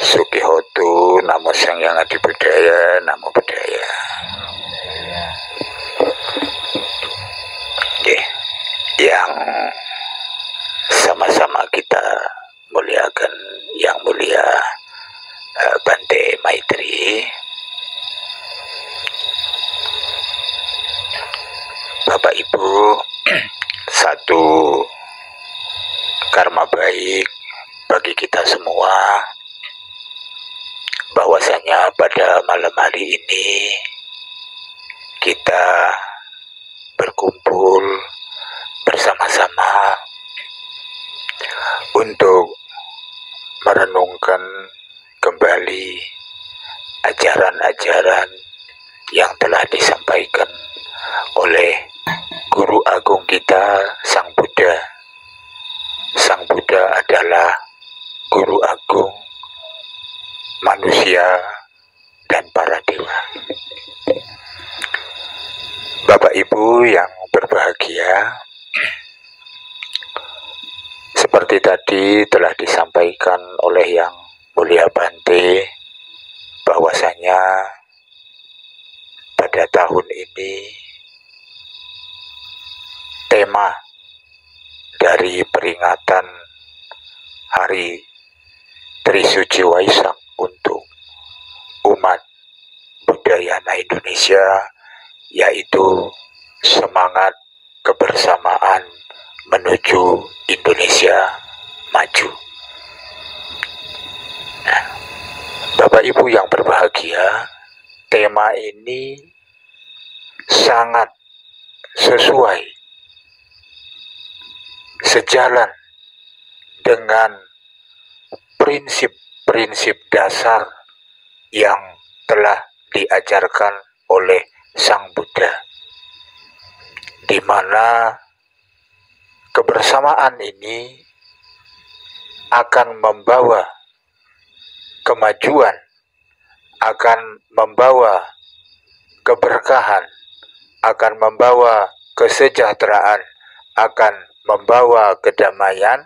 Sukihoto, Namo Sangyang Adibudaya, Namo Buddhaya. Oke, yang sama-sama kita muliakan Yang Mulia Bante Maitri, Bapak Ibu, satu karma baik bagi kita semua bahwasanya pada malam hari ini kita berkumpul bersama-sama untuk merenungkan kembali ajaran-ajaran yang telah disampaikan oleh Guru Agung kita, Sang Buddha. Sang Buddha adalah Guru Agung manusia dan para dewa. Bapak Ibu yang berbahagia, seperti tadi telah disampaikan oleh Yang Mulia Bante bahwasanya pada tahun ini tema dari peringatan Hari Trisuci Waisak untuk umat Budayana Indonesia yaitu semangat kebersamaan menuju Indonesia maju. Nah, Bapak Ibu yang berbahagia, tema ini sangat sesuai, sejalan dengan prinsip-prinsip dasar yang telah diajarkan oleh Sang Buddha, di mana kebersamaan ini akan membawa kemajuan, akan membawa keberkahan, akan membawa kesejahteraan, akan membawa kedamaian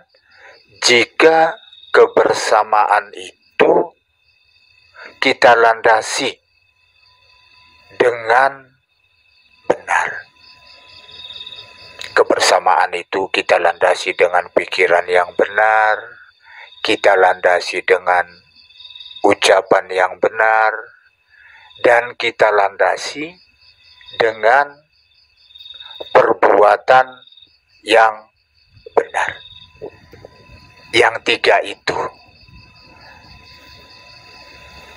jika kebersamaan itu kita landasi dengan benar. Kebersamaan itu kita landasi dengan pikiran yang benar, kita landasi dengan ucapan yang benar, dan kita landasi dengan perbuatan yang benar. Yang tiga itu,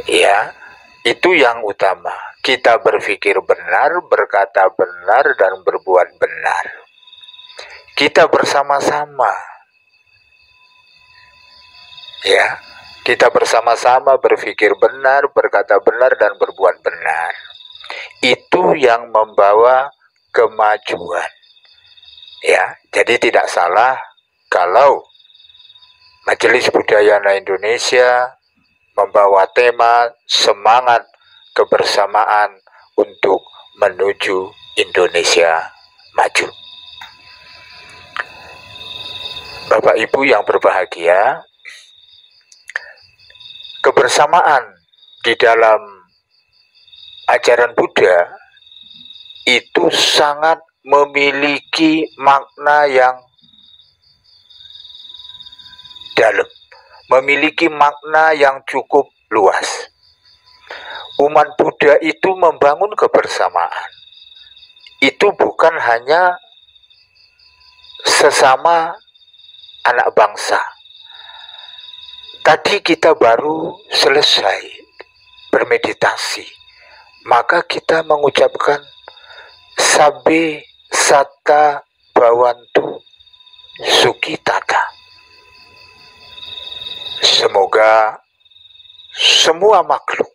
ya, itu yang utama. Kita berpikir benar, berkata benar, dan berbuat benar. Kita bersama-sama, ya, kita bersama-sama berpikir benar, berkata benar, dan berbuat benar. Itu yang membawa kemajuan. Ya, jadi tidak salah kalau Majelis Budayana Indonesia membawa tema semangat kebersamaan untuk menuju Indonesia maju. Bapak Ibu yang berbahagia, kebersamaan di dalam ajaran Buddha itu sangat memiliki makna yang dalam, memiliki makna yang cukup luas. Umat Buddha itu membangun kebersamaan. Itu bukan hanya sesama anak bangsa. Tadi kita baru selesai bermeditasi, maka kita mengucapkan Sabbe Satta Bhavantu Sukhitata. Semoga semua makhluk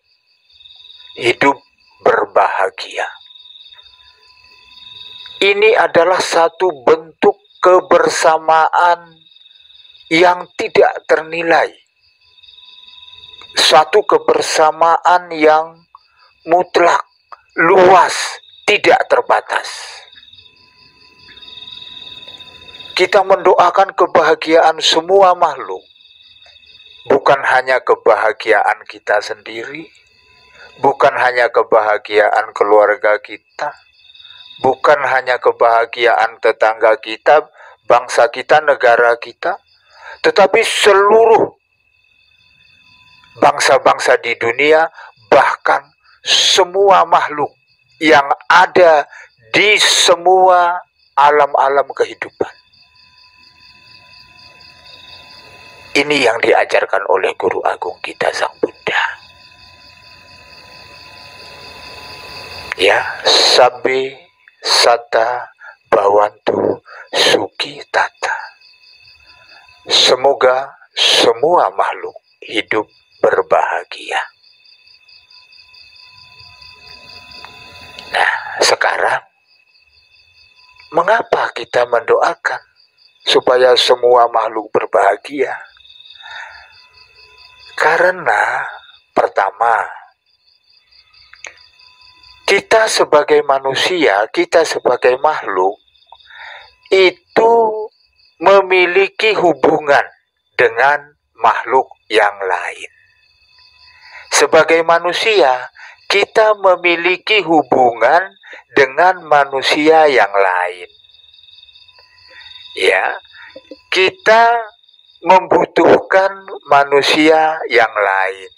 hidup berbahagia. Ini adalah satu bentuk kebersamaan yang tidak ternilai. Suatu kebersamaan yang mutlak, luas, tidak terbatas. Kita mendoakan kebahagiaan semua makhluk. bukan hanya kebahagiaan kita sendiri, bukan hanya kebahagiaan keluarga kita, bukan hanya kebahagiaan tetangga kita, bangsa kita, negara kita, tetapi seluruh bangsa-bangsa di dunia, bahkan semua makhluk yang ada di semua alam-alam kehidupan. Ini yang diajarkan oleh Guru Agung kita Sang Buddha. Ya, sabbe satta bhavantu sukhi tata. Semoga semua makhluk hidup berbahagia. Nah, sekarang mengapa kita mendoakan supaya semua makhluk berbahagia? Karena pertama, kita sebagai manusia, kita sebagai makhluk itu memiliki hubungan dengan makhluk yang lain. Sebagai manusia, kita memiliki hubungan dengan manusia yang lain. Ya, kita membutuhkan manusia yang lain.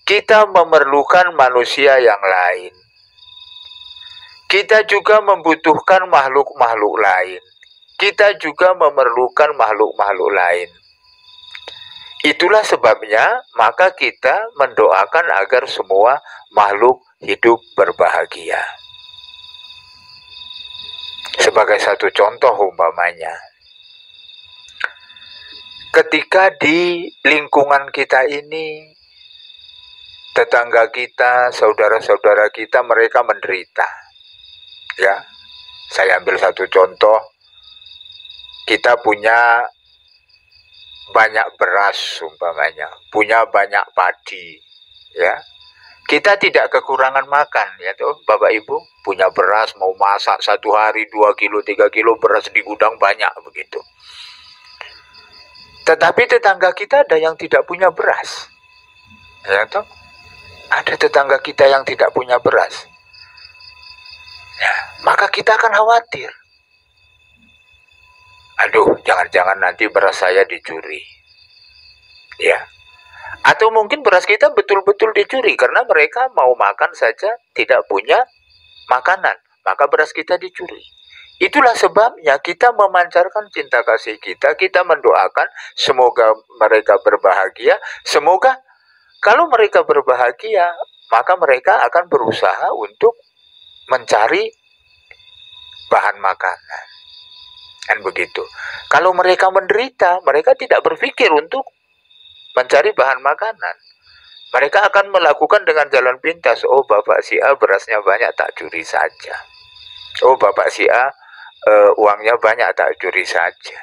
Kita memerlukan manusia yang lain. Kita juga membutuhkan makhluk-makhluk lain. Kita juga memerlukan makhluk-makhluk lain. Itulah sebabnya maka kita mendoakan agar semua makhluk hidup berbahagia. Sebagai satu contoh umpamanya, ketika di lingkungan kita ini, tetangga kita, saudara-saudara kita, mereka menderita. Ya, saya ambil satu contoh, kita punya banyak beras umpamanya, punya banyak padi, ya. Kita tidak kekurangan makan, ya tuh, Bapak Ibu, punya beras, mau masak 1 hari 2 kilo, 3 kilo beras di gudang banyak begitu. Tetapi tetangga kita ada yang tidak punya beras, ya toh? Ada tetangga kita yang tidak punya beras, ya, maka kita akan khawatir. Aduh, jangan-jangan nanti beras saya dicuri, ya. Atau mungkin beras kita betul-betul dicuri karena mereka mau makan saja tidak punya makanan, maka beras kita dicuri. Itulah sebabnya kita memancarkan cinta kasih kita mendoakan semoga mereka berbahagia. Semoga kalau mereka berbahagia, maka mereka akan berusaha untuk mencari bahan makanan. Kan begitu. Kalau mereka menderita, mereka tidak berpikir untuk mencari bahan makanan. Mereka akan melakukan dengan jalan pintas. Oh, Bapak si A berasnya banyak, tak curi saja. Oh, Bapak si A uangnya banyak, tak curi saja.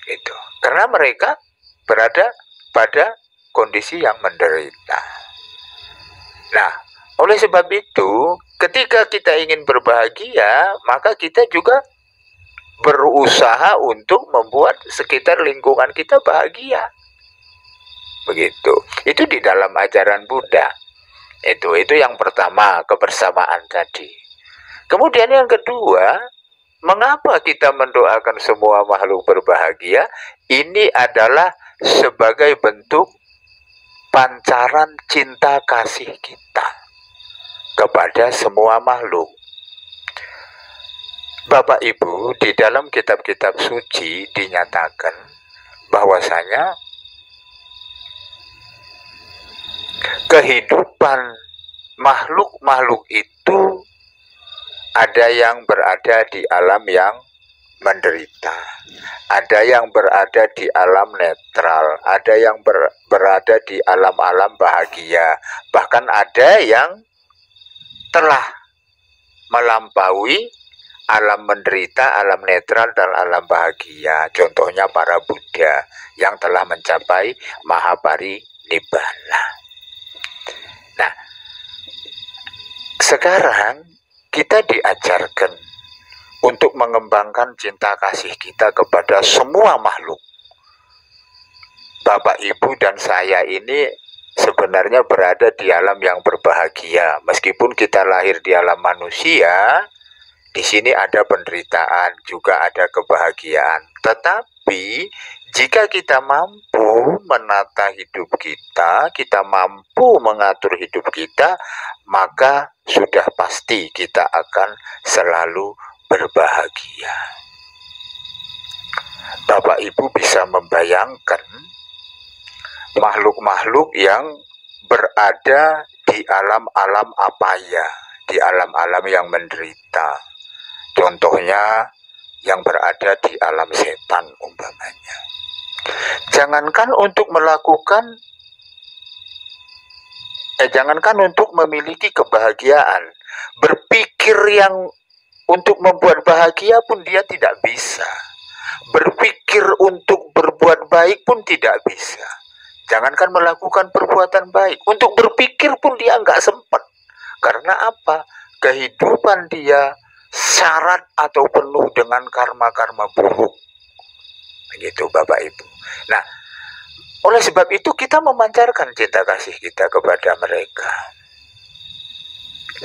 Itu karena mereka berada pada kondisi yang menderita. Nah, oleh sebab itu, ketika kita ingin berbahagia, maka kita juga berusaha untuk membuat sekitar lingkungan kita bahagia. Begitu. Itu di dalam ajaran Buddha. Itu yang pertama, kebersamaan tadi. Kemudian yang kedua, mengapa kita mendoakan semua makhluk berbahagia? Ini adalah sebagai bentuk pancaran cinta kasih kita kepada semua makhluk. Bapak Ibu, di dalam kitab-kitab suci dinyatakan bahwasanya kehidupan makhluk-makhluk itu ada yang berada di alam yang menderita, ada yang berada di alam netral, ada yang berada di alam-alam bahagia, bahkan ada yang telah melampaui alam menderita, alam netral, dan alam bahagia. Contohnya para Buddha yang telah mencapai Mahaparinibbana. Nah, sekarang kita diajarkan untuk mengembangkan cinta kasih kita kepada semua makhluk. Bapak Ibu dan saya ini sebenarnya berada di alam yang berbahagia. Meskipun kita lahir di alam manusia, di sini ada penderitaan, juga ada kebahagiaan. Tetapi jika kita mampu menata hidup kita mampu mengatur hidup kita, maka sudah pasti kita akan selalu berbahagia. Bapak Ibu bisa membayangkan makhluk-makhluk yang berada di alam-alam apaya, di alam-alam yang menderita. Contohnya yang berada di alam setan umpamanya. Jangankan untuk memiliki kebahagiaan, berpikir yang untuk membuat bahagia pun dia tidak bisa. Berpikir untuk berbuat baik pun tidak bisa. Jangankan melakukan perbuatan baik, untuk berpikir pun dia nggak sempat. Karena apa? Kehidupan dia syarat atau penuh dengan karma-karma buruk. Begitu Bapak Ibu. Nah, oleh sebab itu kita memancarkan cinta kasih kita kepada mereka.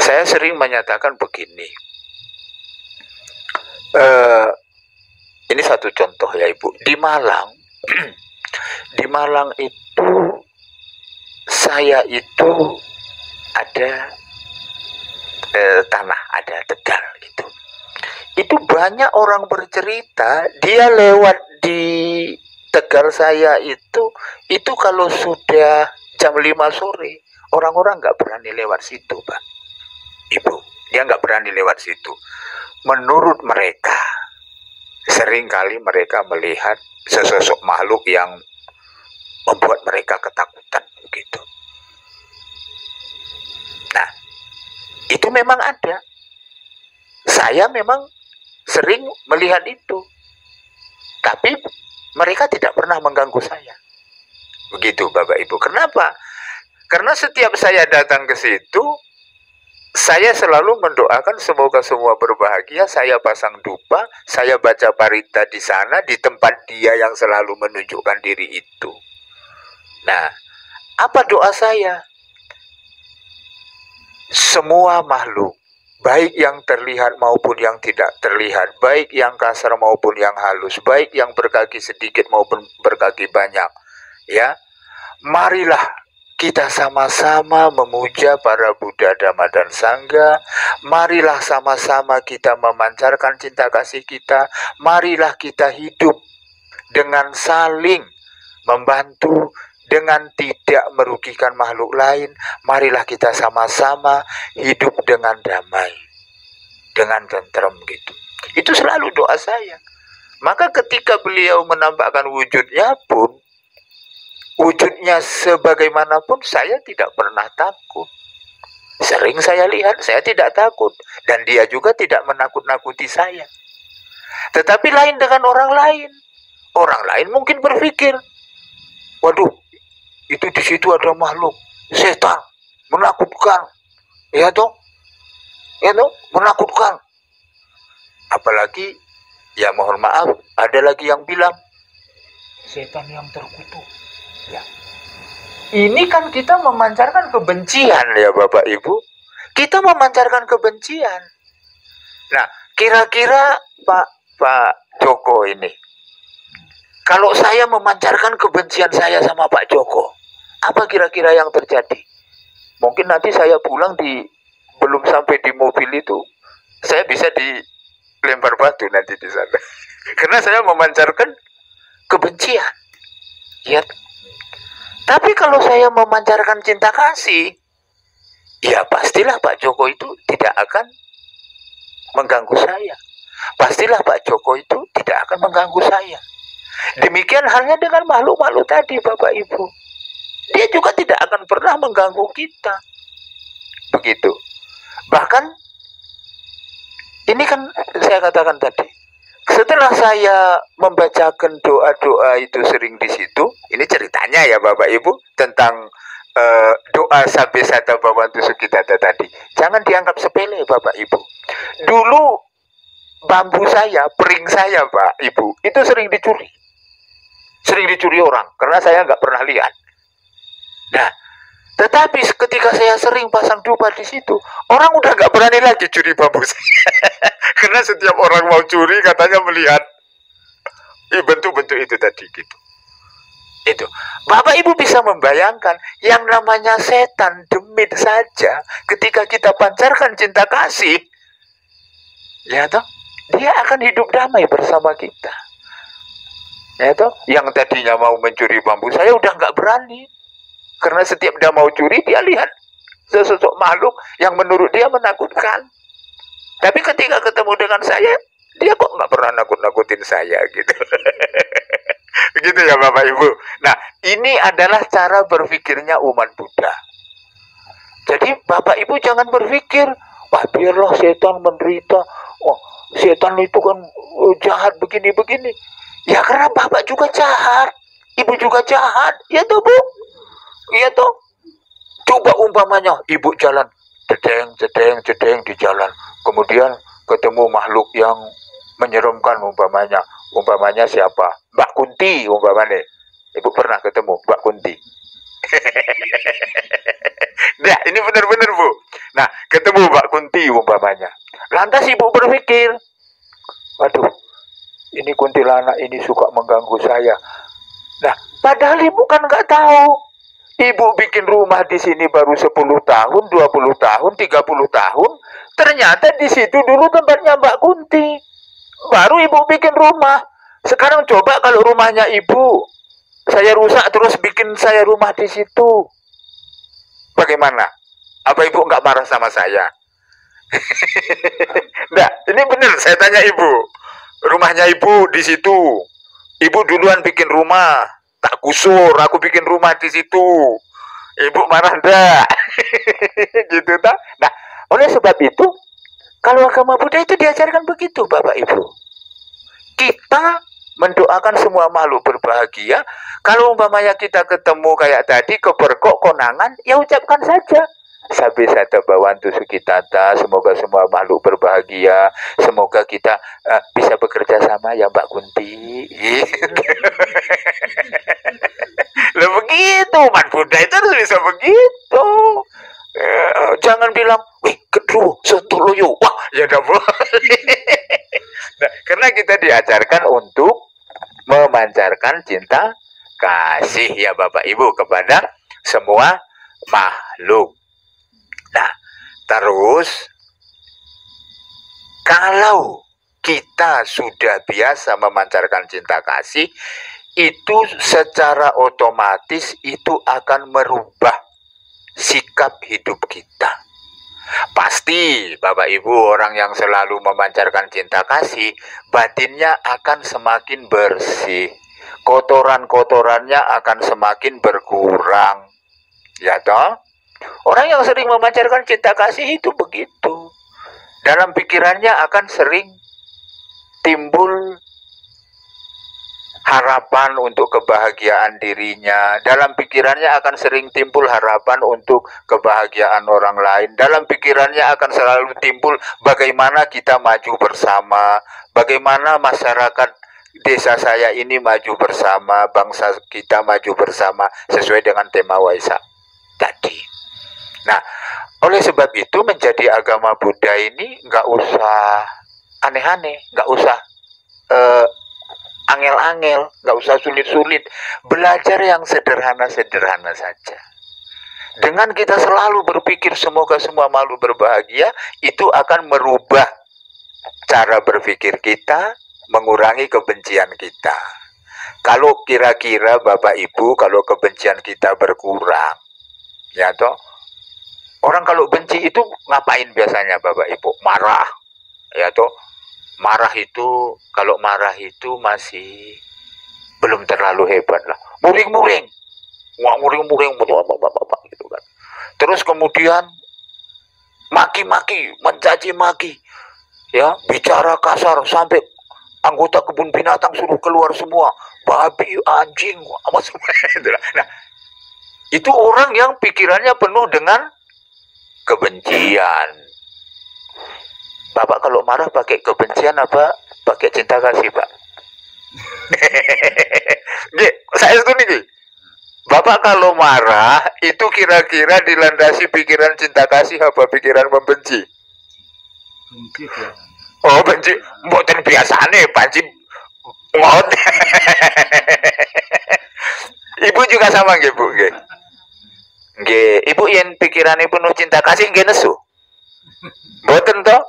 Saya sering menyatakan begini. Ini satu contoh ya Ibu. Di Malang, di Malang itu saya itu ada tanah, ada Tegal gitu. Itu banyak orang bercerita, dia lewat di Tegal saya itu kalau sudah jam 5 sore, orang-orang nggak berani lewat situ, Pak. Ibu, dia nggak berani lewat situ. Menurut mereka, seringkali mereka melihat sesosok makhluk yang membuat mereka ketakutan begitu. Nah, itu memang ada. Saya memang sering melihat itu. Tapi mereka tidak pernah mengganggu saya. Begitu Bapak Ibu. Kenapa? Karena setiap saya datang ke situ, saya selalu mendoakan semoga semua berbahagia. Saya pasang dupa, saya baca parita di sana, di tempat dia yang selalu menunjukkan diri itu. Nah, apa doa saya? Semua makhluk, baik yang terlihat maupun yang tidak terlihat, baik yang kasar maupun yang halus, baik yang berkaki sedikit maupun berkaki banyak, ya, marilah kita sama-sama memuja para Buddha, Dhamma, dan Sangha. Marilah sama-sama kita memancarkan cinta kasih kita. Marilah kita hidup dengan saling membantu, dengan tidak merugikan makhluk lain. Marilah kita sama-sama hidup dengan damai, dengan tentrem gitu. Itu selalu doa saya. Maka ketika beliau menampakkan wujudnya pun, wujudnya sebagaimanapun, saya tidak pernah takut. Sering saya lihat, saya tidak takut. Dan dia juga tidak menakut-nakuti saya. Tetapi lain dengan orang lain. Orang lain mungkin berpikir, waduh, itu di situ ada makhluk setan, menakutkan. Ya toh? Ya toh? Menakutkan. Apalagi, ya mohon maaf, ada lagi yang bilang, setan yang terkutuk. Ya. Ini kan kita memancarkan kebencian ya Bapak Ibu. Kita memancarkan kebencian. Nah, kira-kira Pak Joko ini, kalau saya memancarkan kebencian saya sama Pak Joko, apa kira-kira yang terjadi? Mungkin nanti saya pulang belum sampai di mobil itu, saya bisa dilempar batu nanti di sana. Karena saya memancarkan kebencian. Ya. Tapi kalau saya memancarkan cinta kasih, ya pastilah Pak Joko itu tidak akan mengganggu saya. Pastilah Pak Joko itu tidak akan mengganggu saya. Demikian halnya dengan makhluk-makhluk tadi Bapak Ibu. Dia juga tidak akan pernah mengganggu kita. Begitu. Bahkan, ini kan saya katakan tadi, setelah saya membacakan doa-doa itu sering di situ, ini ceritanya ya Bapak Ibu, tentang doa Sabbesata Bhavantu Sukhita tadi. Jangan dianggap sepele Bapak Ibu. Dulu bambu saya, pering saya Pak Ibu, itu sering dicuri. sering dicuri orang karena saya nggak pernah lihat. Nah, tetapi ketika saya sering pasang dupa di situ, orang udah nggak berani lagi curi bambu karena setiap orang mau curi katanya melihat bentuk-bentuk itu tadi gitu. Itu Bapak Ibu bisa membayangkan yang namanya setan demit saja ketika kita pancarkan cinta kasih, ya toh, dia akan hidup damai bersama kita. Ya toh, yang tadinya mau mencuri bambu saya udah nggak berani karena setiap dia mau curi dia lihat sesosok makhluk yang menurut dia menakutkan. Tapi ketika ketemu dengan saya, dia kok nggak pernah nakut-nakutin saya gitu. Begitu ya Bapak Ibu. Nah, ini adalah cara berpikirnya umat Buddha. Jadi Bapak Ibu jangan berpikir, wah biarlah setan menderita, oh setan itu kan jahat begini-begini. Ya karena Bapak juga jahat, Ibu juga jahat, ya toh Bu? Iya toh? Coba umpamanya Ibu jalan, jedeng di jalan, kemudian ketemu makhluk yang menyeramkan umpamanya siapa? Mbak Kunti umpamanya. Ibu pernah ketemu Mbak Kunti. Nah, ini benar-benar Bu. Nah, ketemu Mbak Kunti umpamanya. Lantas Ibu berpikir, waduh, ini kuntilanak ini suka mengganggu saya. Nah, padahal Ibu kan nggak tahu. Ibu bikin rumah di sini baru 10 tahun, 20 tahun, 30 tahun. Ternyata di situ dulu tempatnya Mbak Kunti. Baru Ibu bikin rumah. Sekarang coba kalau rumahnya Ibu saya rusak terus bikin saya rumah di situ. Bagaimana? Apa Ibu nggak marah sama saya? Nah, ini benar saya tanya Ibu. Rumahnya Ibu di situ. Ibu duluan bikin rumah. Tak kusur, aku bikin rumah di situ. Ibu marah enggak? Gitu tak? Nah, oleh sebab itu, kalau agama Buddha itu diajarkan begitu, Bapak Ibu. Kita mendoakan semua makhluk berbahagia. Kalau umpamanya kita ketemu kayak tadi, keberkok, konangan, ya ucapkan saja. Sabe sata bawantu sukitata, semoga semua makhluk berbahagia, semoga kita bisa bekerja sama ya Mbak Kunti. Lah begitu, umat Buddha itu harus bisa begitu. Jangan bilang, wih, kedua, sentuh loyo. Wah, ya udah boleh. Nah, karena kita diajarkan untuk memancarkan cinta kasih ya Bapak Ibu kepada semua makhluk. Nah, terus kalau kita sudah biasa memancarkan cinta kasih, itu secara otomatis itu akan merubah sikap hidup kita. Pasti Bapak Ibu orang yang selalu memancarkan cinta kasih, batinnya akan semakin bersih. Kotoran-kotorannya akan semakin berkurang. Ya toh? Orang yang sering memancarkan cinta kasih itu begitu. Dalam pikirannya akan sering timbul harapan untuk kebahagiaan dirinya. Dalam pikirannya akan sering timbul harapan untuk kebahagiaan orang lain. Dalam pikirannya akan selalu timbul bagaimana kita maju bersama, bagaimana masyarakat desa saya ini maju bersama, bangsa kita maju bersama sesuai dengan tema Waisak tadi. Nah, oleh sebab itu menjadi agama Buddha ini nggak usah aneh-aneh, nggak usah angel-angel, nggak usah sulit-sulit. Belajar yang sederhana-sederhana saja. Dengan kita selalu berpikir semoga semua makhluk berbahagia, itu akan merubah cara berpikir kita, mengurangi kebencian kita. Kalau kira-kira Bapak Ibu, kalau kebencian kita berkurang, ya toh, orang kalau benci itu ngapain biasanya Bapak Ibu? Marah, ya toh. Marah itu, kalau marah itu masih belum terlalu hebat lah. Muring-muring. Wah, muring-muring gitu kan. Terus kemudian maki-maki, mencaci maki. Ya, bicara kasar sampai anggota kebun binatang suruh keluar semua. Babi, anjing, apa semua itu. Nah, itu orang yang pikirannya penuh dengan kebencian. Bapak kalau marah pakai kebencian apa pakai cinta kasih, Pak? Nggih, saestu niki. Bapak kalau marah itu kira-kira dilandasi pikiran cinta kasih apa pikiran membenci? Benci biasa. Oh, benci. Mboten biasane panci ngot. Ibu juga sama nggih, Bu, nggih. Nggih, Ibu yen pikirane penuh cinta kasih nggih nesu. Mboten toh?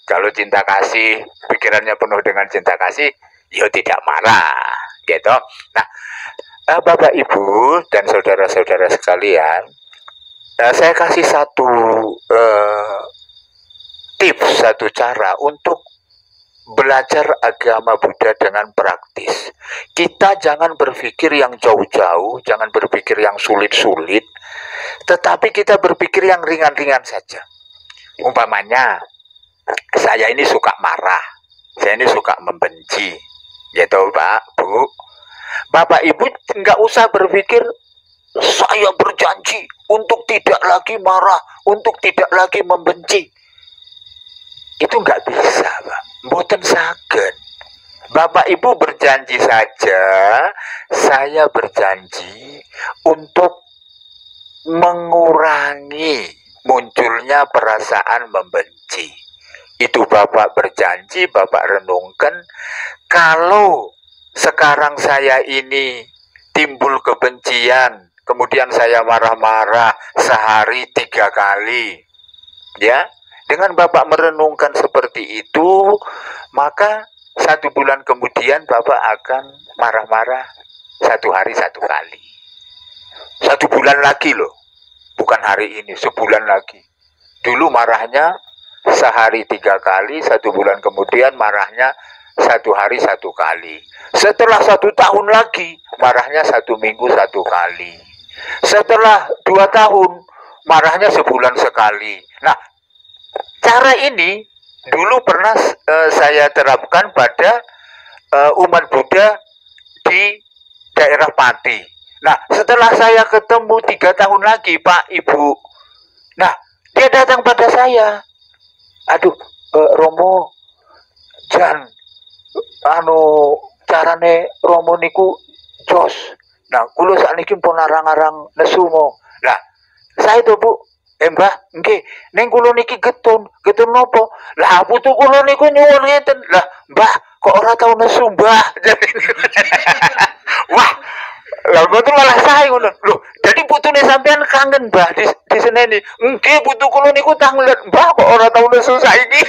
Kalau cinta kasih, pikirannya penuh dengan cinta kasih, ya tidak marah, gitu. Nah, Bapak Ibu dan saudara-saudara sekalian, saya kasih satu tips, satu cara untuk belajar agama Buddha dengan praktis. Kita jangan berpikir yang jauh-jauh, jangan berpikir yang sulit-sulit, tetapi kita berpikir yang ringan-ringan saja. Umpamanya, saya ini suka marah, saya ini suka membenci, gitu Pak, Bu. Bapak Ibu nggak usah berpikir saya berjanji untuk tidak lagi marah, untuk tidak lagi membenci. Itu nggak bisa, Pak. Mboten saged. Bapak Ibu berjanji saja, saya berjanji untuk mengurangi munculnya perasaan membenci. Itu Bapak berjanji, Bapak renungkan, kalau sekarang saya ini timbul kebencian, kemudian saya marah-marah sehari 3 kali, ya, dengan Bapak merenungkan seperti itu, maka 1 bulan kemudian Bapak akan marah-marah 1 hari 1 kali. 1 bulan lagi loh, bukan hari ini, sebulan lagi. Dulu marahnya sehari 3 kali, 1 bulan kemudian marahnya 1 hari 1 kali. Setelah 1 tahun lagi, marahnya 1 minggu 1 kali. Setelah 2 tahun, marahnya sebulan sekali. Nah, cara ini dulu pernah saya terapkan pada umat Buddha di daerah Pati. Nah, setelah saya ketemu 3 tahun lagi, Pak, Ibu, nah, dia datang pada saya. Aduh, Romo, Jan, carane Romo niku jos. Nah, kulo sakniki pun arang-arang nesu mo. Lah, saya itu Bu, Mbah, nggih, ning kulo niki getun nopo? Lah, putu kulo niku nyuwun ngeten. Lah, Mbah, kok ora tau nesu, Mbah? Wah, lah betul malah saya ngono. Loh, jadi putune sampean kangen, Mbah, di seneni. Nggih, putu kula niku tangglet, Mbah, kok ora tau nesu saiki.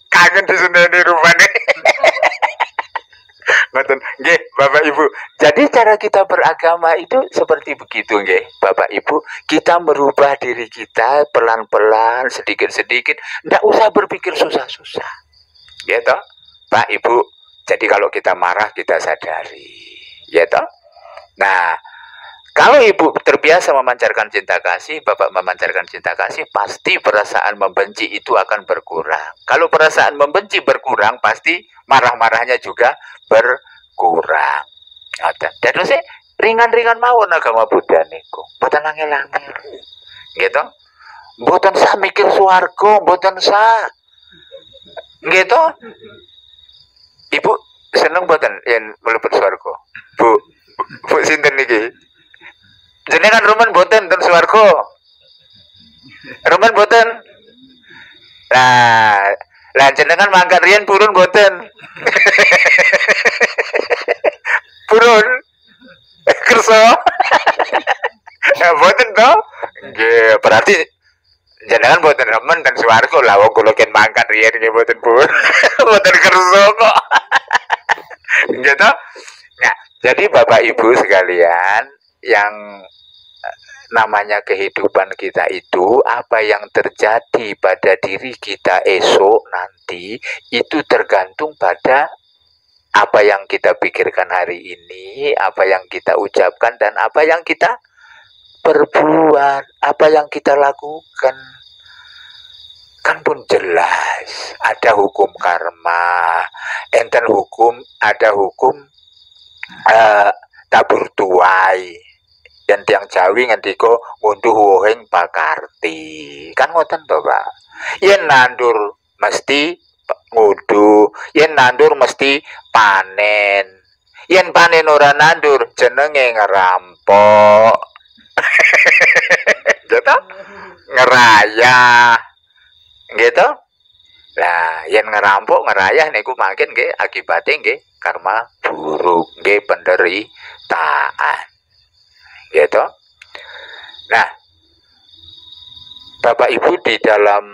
Kangen di seneni rupane. Ngoten. Nggih, Bapak Ibu. Jadi cara kita beragama itu seperti begitu, nggih, Bapak Ibu. Kita merubah diri kita pelan-pelan, sedikit-sedikit, ndak usah berpikir susah-susah. Gitu, Pak Ibu. Jadi kalau kita marah kita sadari. Ya toh? Nah, kalau ibu terbiasa memancarkan cinta kasih, bapak memancarkan cinta kasih, pasti perasaan membenci itu akan berkurang. Kalau perasaan membenci berkurang, pasti marah-marahnya juga berkurang. Dan sih ringan-ringan mawon agama Buddha niku, mboten angel-angel. Gitu? Mboten sah mikir swarga, mboten sah. Gitu? Ibu seneng mboten yen mlebet swarga? Bu sinten niki? Jenengan rumen mboten ten swarga? Rumen mboten? Lah jenengan mangkat riyen purun mboten? Purun? Kersa? Mboten to? Nggih, berarti jenengan mboten remen ten swarga lah wong kula ken mangkat riyen nggih mboten pun. Mboten kersa kok. Gitu. Nah, jadi Bapak Ibu sekalian, yang namanya kehidupan kita itu, apa yang terjadi pada diri kita esok nanti itu tergantung pada apa yang kita pikirkan hari ini, apa yang kita ucapkan, dan apa yang kita perbuat, apa yang kita lakukan. Kan pun jelas ada hukum karma, enten hukum, ada hukum tabur tuai, dan tiang Jawi ngendika ngunduh wohing pakarti. Kan ngoten to, Pak. Yen nandur mesti ngudu, yen nandur mesti panen. Yen panen ora nandur jenenge ngerampok. Gitu? Ngerayah. Gitu? Lah, yen ngerampok ngerayah niku makin nggih akibate nggih karma buruk, nggih penderitaan. Gitu? Nah, Bapak Ibu di dalam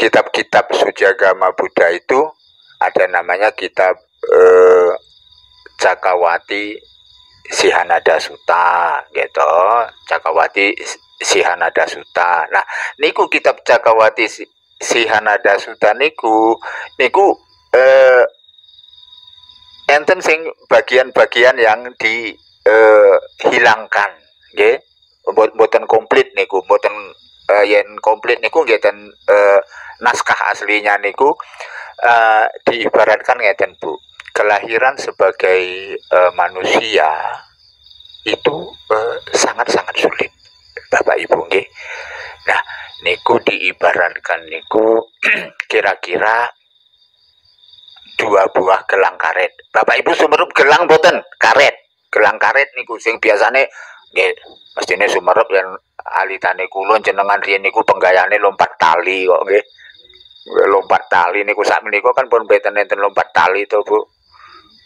kitab-kitab suci agama Buddha itu ada namanya kitab Cakawati Sihanada Sutta gitu. Cakawati Sihanada Sutta. Nah, niku kitab Cakawati Sihanada Sutta niku enten sing bagian-bagian yang dihilangkan nggih. Mboten komplit niku, mboten yen komplit niku nggih ten naskah aslinya niku diibaratkan ngeten Bu. Kelahiran sebagai manusia itu sangat-sangat sulit Bapak Ibu nggih. Nah, niku diibaratkan niku kira-kira 2 buah gelang karet. Bapak Ibu sumerup gelang boten karet. Gelang karet niku sing biasane nggih mestine sumerup yen alitane kula jenengan riyen niku penggayane lompat tali kok nggih. Lompat tali niku sak menika kan pun mboten enten lompat tali to Bu.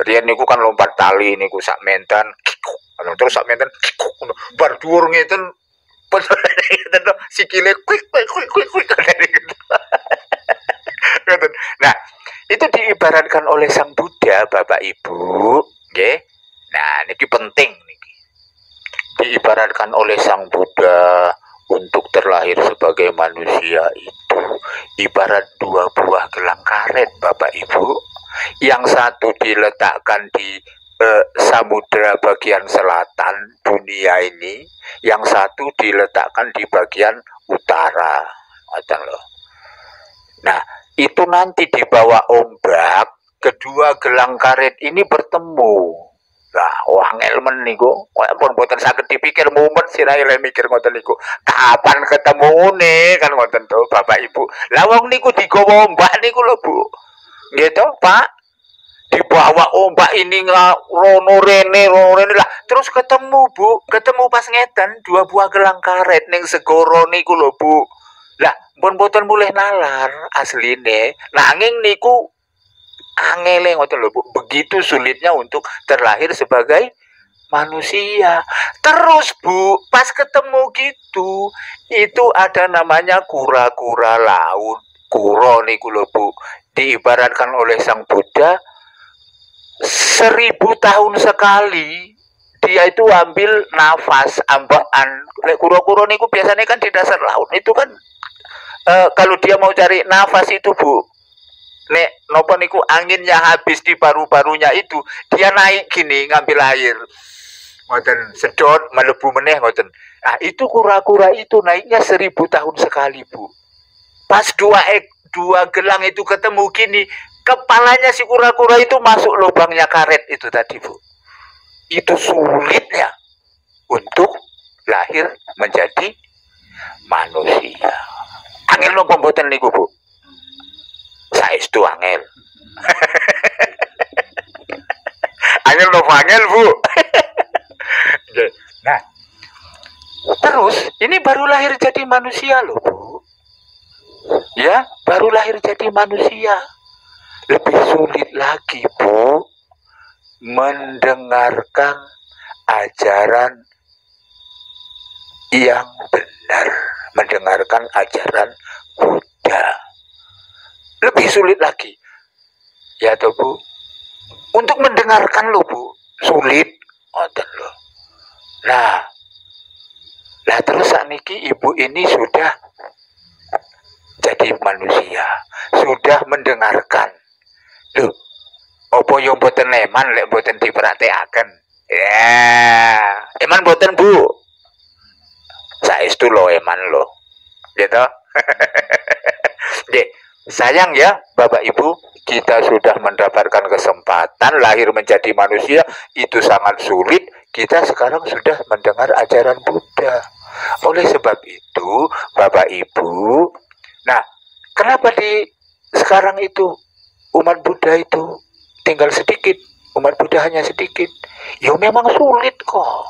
Riyen niku kan lompat tali niku sak menten terus sak menten bar dhuwur ngeten sikile kuik. Nah, itu diibaratkan oleh Sang Buddha Bapak Ibu, nggih. Nah, niki penting niki. Diibaratkan oleh Sang Buddha untuk terlahir sebagai manusia itu ibarat 2 buah gelang karet Bapak Ibu. Yang satu diletakkan di samudra bagian selatan dunia ini, yang satu diletakkan di bagian utara. Loh. Nah, itu nanti di bawah ombak, kedua gelang karet ini bertemu. Lah, wangel men niku, pun boten saged dipikir mumet sirahe mikir ngoten niku. Kapan ketemune kan ngoten to, Bapak Ibu. Lah wong niku digawa ombak niku lho, Bu. Nggih to, Pak? Dibawa ombak ini rono rene lah, terus ketemu Bu, ketemu pas ngeten 2 buah gelang karet ning segara niku lho, Bu. Lah, pun boten mulih nalar asline, nanging niku angele ngoten lho Bu, begitu sulitnya untuk terlahir sebagai manusia. Terus Bu, pas ketemu gitu, itu ada namanya kura-kura laut. Kura niku lho Bu, diibaratkan oleh Sang Buddha 1000 tahun sekali dia itu ambil nafas ambaan. Kura-kura niku biasanya kan di dasar laut itu kan kalau dia mau cari nafas itu Bu, nek nopo niku anginnya habis di paru-parunya itu, dia naik gini ngambil air ngoten, sedot melebu meneh ngoten. Nah, itu kura-kura itu naiknya 1000 tahun sekali Bu. Pas dua gelang itu ketemu gini, kepalanya si kura-kura itu masuk lubangnya karet itu tadi Bu. Itu sulitnya untuk lahir menjadi manusia. Angel nopo mboten niku Bu? Saestu angel. Angel nopo angel Bu? Nah, terus ini baru lahir jadi manusia loh Bu. Ya, baru lahir jadi manusia. Lebih sulit lagi Bu mendengarkan ajaran yang benar, mendengarkan ajaran Buddha. Lebih sulit lagi. Ya toh Bu. Untuk mendengarkan loh Bu, sulit. Ngoten loh. Nah, terus sakniki ibu ini sudah jadi manusia, sudah mendengarkan. Loh, opo yo mboten eman lek mboten diperhatikaken. Ya, eman mboten Bu. Saestu lo eman lo. Gitu. Nggih, sayang ya Bapak Ibu, kita sudah mendapatkan kesempatan lahir menjadi manusia, itu sangat sulit. Kita sekarang sudah mendengar ajaran Buddha. Oleh sebab itu, Bapak Ibu, Nah, kenapa di sekarang itu umat Buddha itu tinggal sedikit, umat Buddha hanya sedikit? Ya memang sulit kok,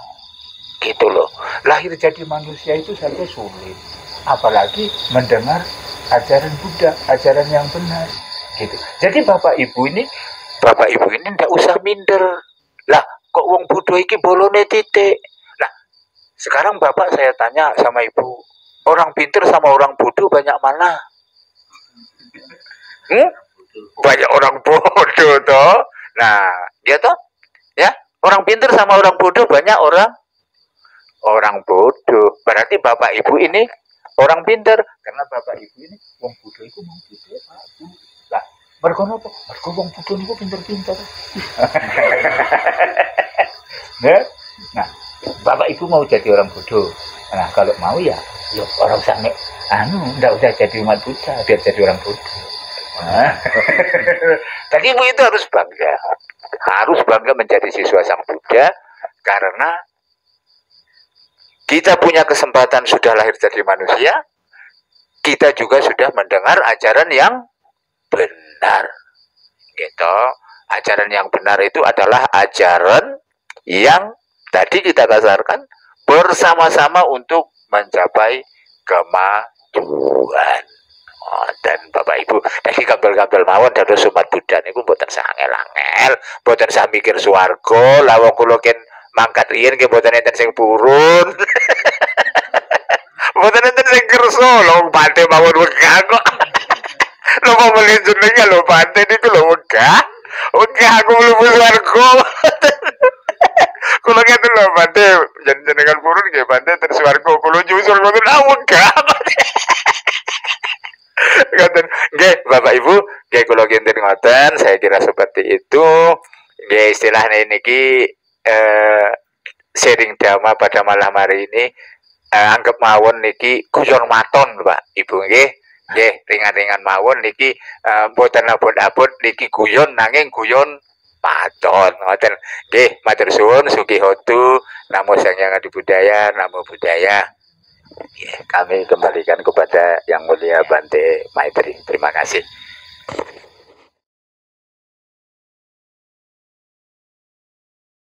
gitu loh. Lahir jadi manusia itu saja sulit, apalagi mendengar ajaran Buddha, ajaran yang benar, gitu. Jadi bapak ibu ini ndak usah minder. Lah, kok wong Buddha iki bolone titik. Nah, sekarang bapak saya tanya sama ibu, orang pinter sama orang bodoh banyak mana? Banyak orang bodoh toh. Nah, ya toh? Ya, orang pinter sama orang bodoh banyak orang bodoh. Berarti bapak ibu ini orang pinter karena bapak ibu ini wong bodoh itu mau titik Pak Bu. Lah, mergo napa? Mergo wong bodoh niku pinter-pinter. Nah, bapak ibu mau jadi orang bodoh. Nah, kalau mau ya orang sange ndak usah jadi umat Buddha, biar jadi orang bodoh. Tapi ibu itu harus bangga menjadi siswa Sang Buddha karena kita punya kesempatan sudah lahir jadi manusia, kita juga sudah mendengar ajaran yang benar. Gitu. Ajaran yang benar itu adalah ajaran yang tadi kita kasarkan bersama-sama untuk mencapai kemajuan. Dan Bapak Ibu, tadi kabel-kabel mawon dados umat Buddha niku mboten sangel-angel, mboten sah mikir swarga, lah wong kula ken mangkat riyen nggih mboten enten sing purun. Mboten enten sing kersa, lho pate mawon wegah kok. Lho kok mlih jenenge lho pate niku lho wegah. Wegah aku mlebu swarga. Kula ngeten lho pate jenengan purun nggih pate ten swarga, kula nyusul ngoten wegah. Nggih, Bapak Ibu, nggih kula kinten ngoten, saya kira seperti itu. Nggih istilahnya niki sharing dhamma pada malam hari ini anggap mawon niki guyon maton, Pak Ibu nggih. Nggih, ringan-ringan mawon niki mboten abot-abot niki guyon nanging guyon maton. Ngoten. Nggih, matur suwun sugih hotu, namo Sang Hyang Adi Budaya, namo budaya. Kami kembalikan kepada Yang Mulia Bante Maitri. Terima kasih.